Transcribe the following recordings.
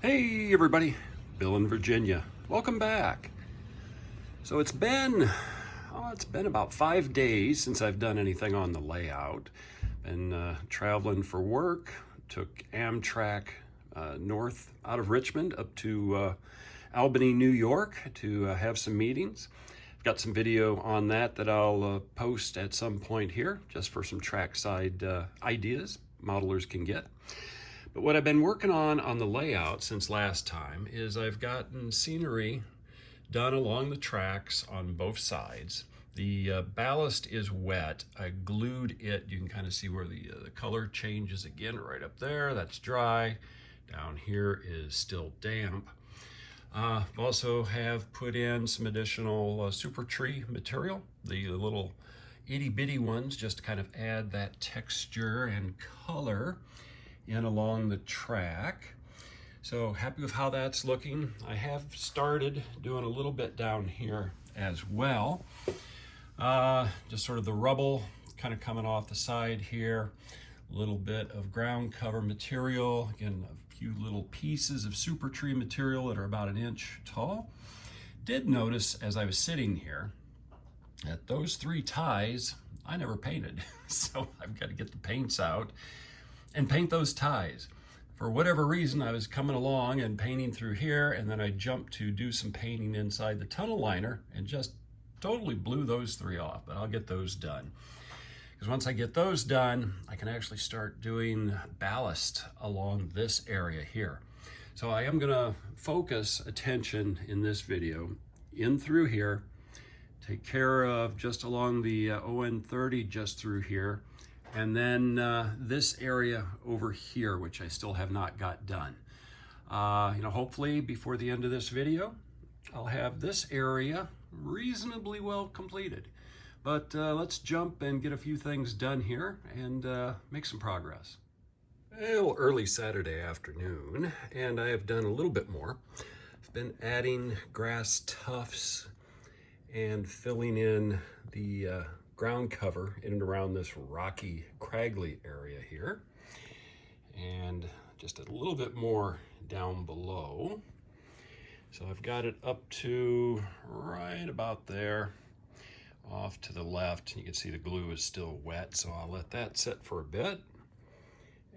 Hey everybody, Bill in Virginia. Welcome back. So it's been about 5 days since I've done anything on the layout. Been traveling for work, took Amtrak north out of Richmond up to Albany, New York to have some meetings. I've got some video on that I'll post at some point here, just for some trackside ideas modelers can get. But what I've been working on the layout since last time is I've gotten scenery done along the tracks on both sides. The ballast is wet. I glued it. You can kind of see where the color changes again right up there. That's dry. Down here is still damp. Also have put in some additional super tree material, the little itty bitty ones, just to kind of add that texture and color in along the track. So happy with how that's looking. I have started doing a little bit down here as well. Just sort of the rubble kind of coming off the side here. A little bit of ground cover material. Again, a few little pieces of super tree material that are about 1 inch tall. Did notice as I was sitting here that those 3 ties I never painted. So I've got to get the paints out and paint those ties. For whatever reason, I was coming along and painting through here, and then I jumped to do some painting inside the tunnel liner and just totally blew those 3 off, but I'll get those done. Because once I get those done, I can actually start doing ballast along this area here. So I am gonna focus attention in this video in through here, take care of just along the On30 just through here, and then this area over here, which I still have not got done. Hopefully before the end of this video, I'll have this area reasonably well completed. But let's jump and get a few things done here and make some progress. Well, early Saturday afternoon, and I have done a little bit more. I've been adding grass tufts and filling in the ground cover in and around this rocky, craggly area here. And just a little bit more down below. So I've got it up to right about there, off to the left. You can see the glue is still wet, so I'll let that sit for a bit.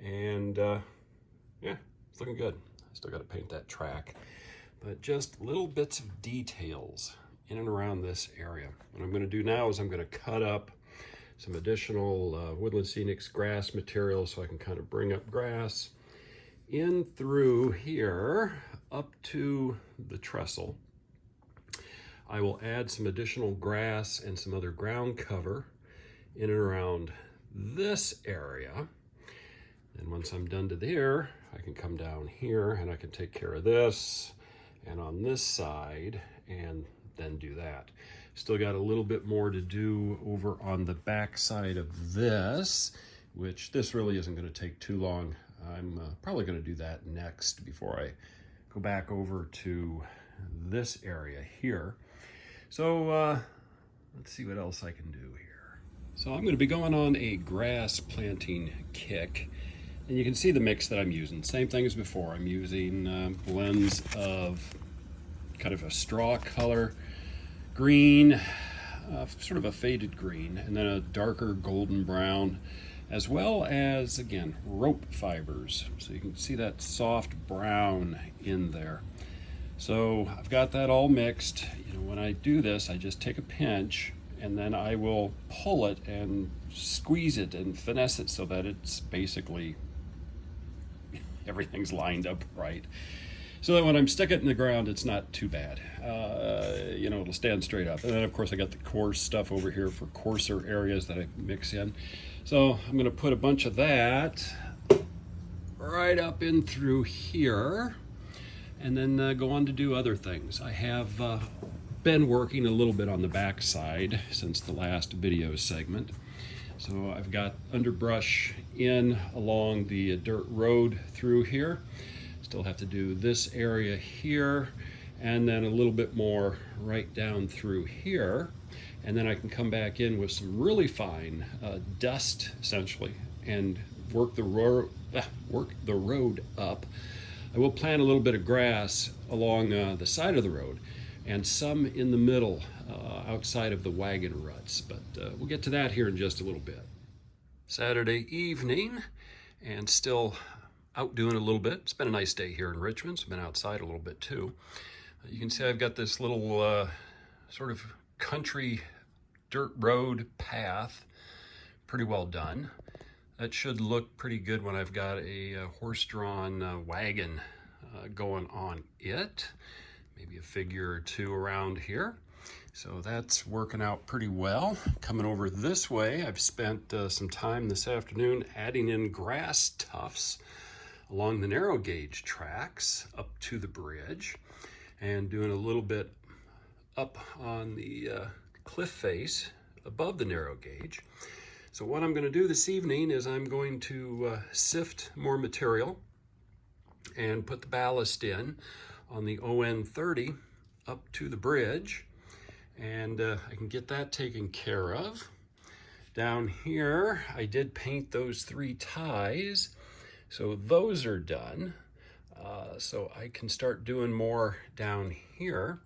And yeah, it's looking good. I still got to paint that track, but just little bits of details in and around this area. What I'm going to do now is I'm going to cut up some additional Woodland Scenics grass material so I can kind of bring up grass in through here up to the trestle. I will add some additional grass and some other ground cover in and around this area. And once I'm done to there, I can come down here and I can take care of this and on this side and then do that. Still got a little bit more to do over on the back side of this, which this really isn't going to take too long. I'm probably going to do that next before I go back over to this area here. So let's see what else I can do here. So I'm going to be going on a grass planting kick, and you can see the mix that I'm using. Same thing as before. I'm using blends of kind of a straw color, green, sort of a faded green, and then a darker golden brown, as well as, again, rope fibers. So you can see that soft brown in there. So I've got that all mixed. When I do this, I just take a pinch and then I will pull it and squeeze it and finesse it so that it's basically everything's lined up right. So that when I'm sticking it in the ground, it's not too bad. It'll stand straight up. And then of course I got the coarse stuff over here for coarser areas that I mix in. So I'm gonna put a bunch of that right up in through here and then go on to do other things. I have been working a little bit on the back side since the last video segment. So I've got underbrush in along the dirt road through here. Still have to do this area here and then a little bit more right down through here. And then I can come back in with some really fine dust essentially and work the road up I will plant a little bit of grass along the side of the road and some in the middle outside of the wagon ruts, but we'll get to that here in just a little bit. Saturday evening, and still out doing a little bit. It's been a nice day here in Richmond. So I've been outside a little bit too. You can see I've got this little sort of country dirt road path, pretty well done. That should look pretty good when I've got a horse-drawn wagon going on it. Maybe a figure or two around here. So that's working out pretty well. Coming over this way, I've spent some time this afternoon adding in grass tufts along the narrow gauge tracks up to the bridge and doing a little bit up on the cliff face above the narrow gauge. So what I'm going to do this evening is I'm going to sift more material and put the ballast in on the On30 up to the bridge, and I can get that taken care of. Down here, I did paint those 3 ties, so those are done. So I can start doing more down here,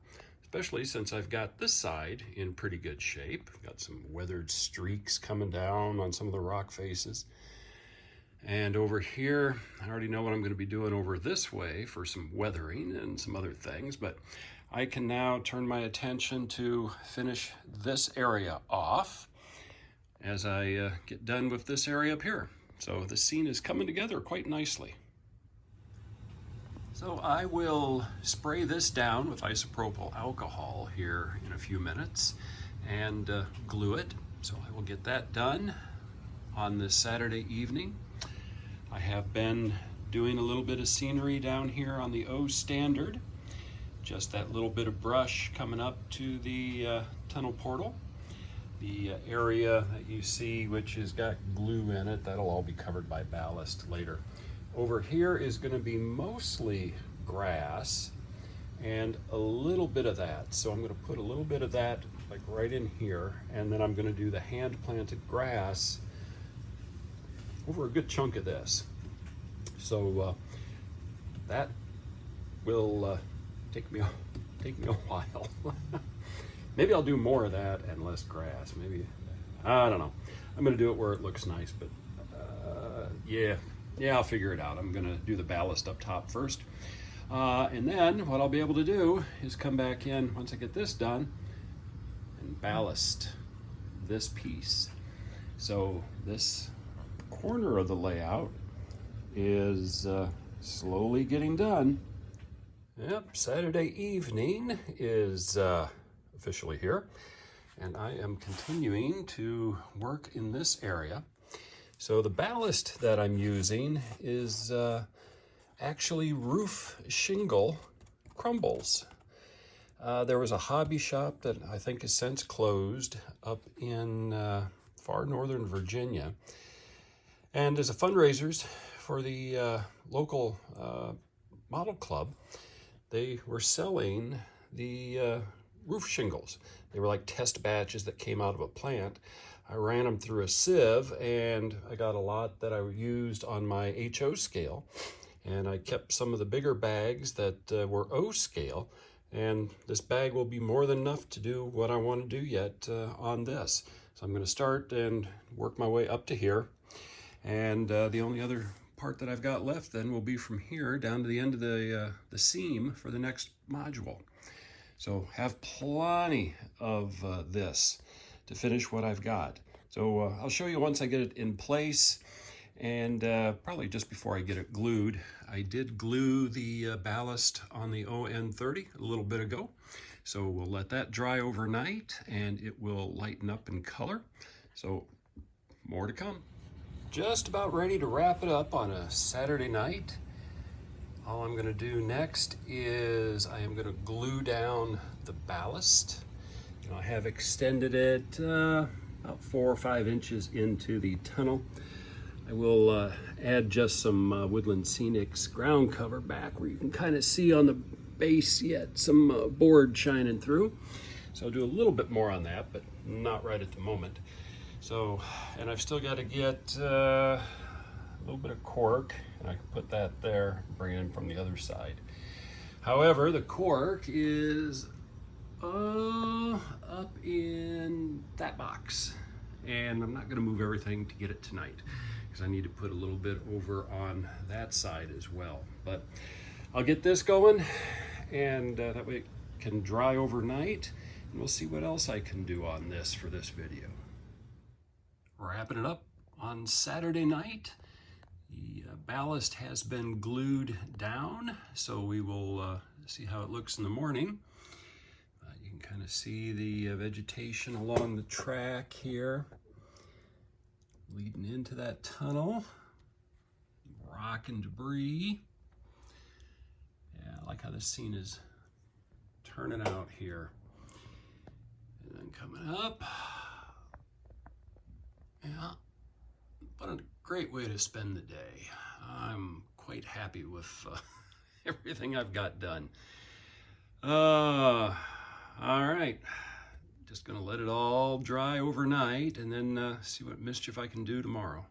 especially since I've got this side in pretty good shape. Got some weathered streaks coming down on some of the rock faces. And over here, I already know what I'm going to be doing over this way for some weathering and some other things, but I can now turn my attention to finish this area off as I get done with this area up here. So the scene is coming together quite nicely. So I will spray this down with isopropyl alcohol here in a few minutes and glue it. So I will get that done on this Saturday evening. I have been doing a little bit of scenery down here on the O standard. Just that little bit of brush coming up to the tunnel portal. The area that you see, which has got glue in it, that'll all be covered by ballast later. Over here is going to be mostly grass and a little bit of that. So I'm going to put a little bit of that like right in here, and then I'm going to do the hand-planted grass over a good chunk of this. So that will take me a while. Maybe I'll do more of that and less grass. Maybe, I don't know. I'm going to do it where it looks nice, but yeah, I'll figure it out. I'm going to do the ballast up top first. And then what I'll be able to do is come back in once I get this done and ballast this piece. So this corner of the layout is slowly getting done. Yep, Saturday evening is officially here, and I am continuing to work in this area. So the ballast that I'm using is actually roof shingle crumbles. There was a hobby shop that I think has since closed up in far northern Virginia, and as a fundraisers for the local model club, they were selling the roof shingles. They were like test batches that came out of a plant. I ran them through a sieve, and I got a lot that I used on my HO scale, and I kept some of the bigger bags that were O scale, and this bag will be more than enough to do what I want to do yet on this. So I'm going to start and work my way up to here, and the only other part that I've got left then will be from here down to the end of the seam for the next module. So have plenty of this to finish what I've got. So I'll show you once I get it in place, and probably just before I get it glued. I did glue the ballast on the On30 a little bit ago. So we'll let that dry overnight and it will lighten up in color. So more to come. Just about ready to wrap it up on a Saturday night. All I'm going to do next is I am going to glue down the ballast. I have extended it about 4 or 5 inches into the tunnel. I will add just some Woodland Scenics ground cover back where you can kind of see on the base yet some board shining through. So I'll do a little bit more on that, but not right at the moment. So, and I've still got to get little bit of cork, and I can put that there, bring it in from the other side. However, the cork is up in that box, and I'm not going to move everything to get it tonight because I need to put a little bit over on that side as well. But I'll get this going, and that way it can dry overnight, and we'll see what else I can do on this for this video. Wrapping it up on Saturday night. The ballast has been glued down, so we will see how it looks in the morning. You can kind of see the vegetation along the track here, leading into that tunnel. Rock and debris. Yeah, I like how this scene is turning out here. And then coming up. Yeah, what a great way to spend the day. I'm quite happy with everything I've got done. All right, just gonna let it all dry overnight and then see what mischief I can do tomorrow.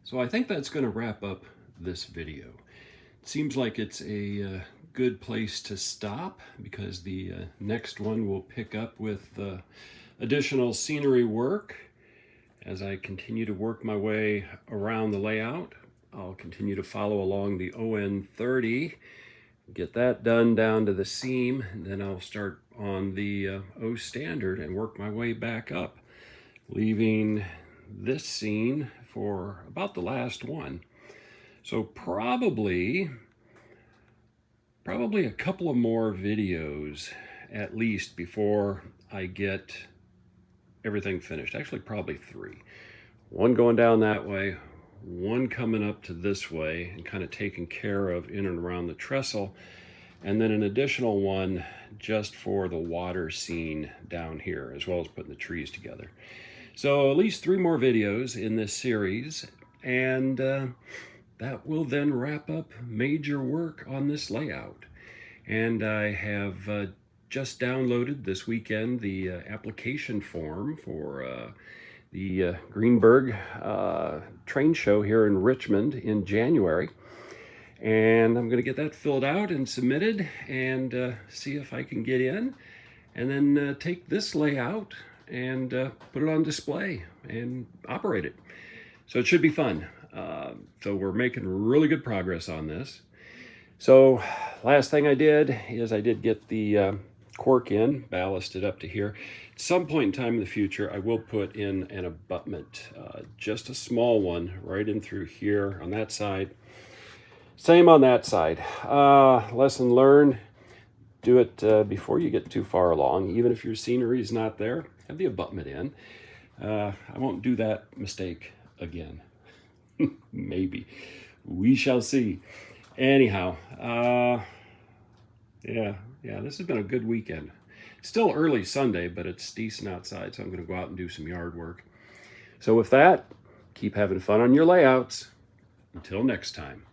So I think that's going to wrap up this video. It seems like it's a good place to stop because the next one will pick up with additional scenery work. As I continue to work my way around the layout, I'll continue to follow along the On30, get that done down to the seam, and then I'll start on the O standard and work my way back up, leaving this scene for about the last one. So probably a couple of more videos at least before I get everything finished. Actually, probably 3. One going down that way, one coming up to this way and kind of taking care of in and around the trestle, and then an additional one just for the water scene down here, as well as putting the trees together. So at least 3 more videos in this series, and that will then wrap up major work on this layout. And I have just downloaded this weekend the application form for the Greenberg train show here in Richmond in January. And I'm going to get that filled out and submitted and see if I can get in, and then take this layout and put it on display and operate it. So it should be fun. So we're making really good progress on this. So last thing I did is I did get the cork in, ballasted up to here. At some point in time in the future, I will put in an abutment, just a small one right in through here on that side. Same on that side. Lesson learned, do it before you get too far along. Even if your scenery is not there, have the abutment in. I won't do that mistake again. Maybe. We shall see. Anyhow, Yeah, this has been a good weekend. Still early Sunday, but it's decent outside, so I'm going to go out and do some yard work. So with that, keep having fun on your layouts. Until next time.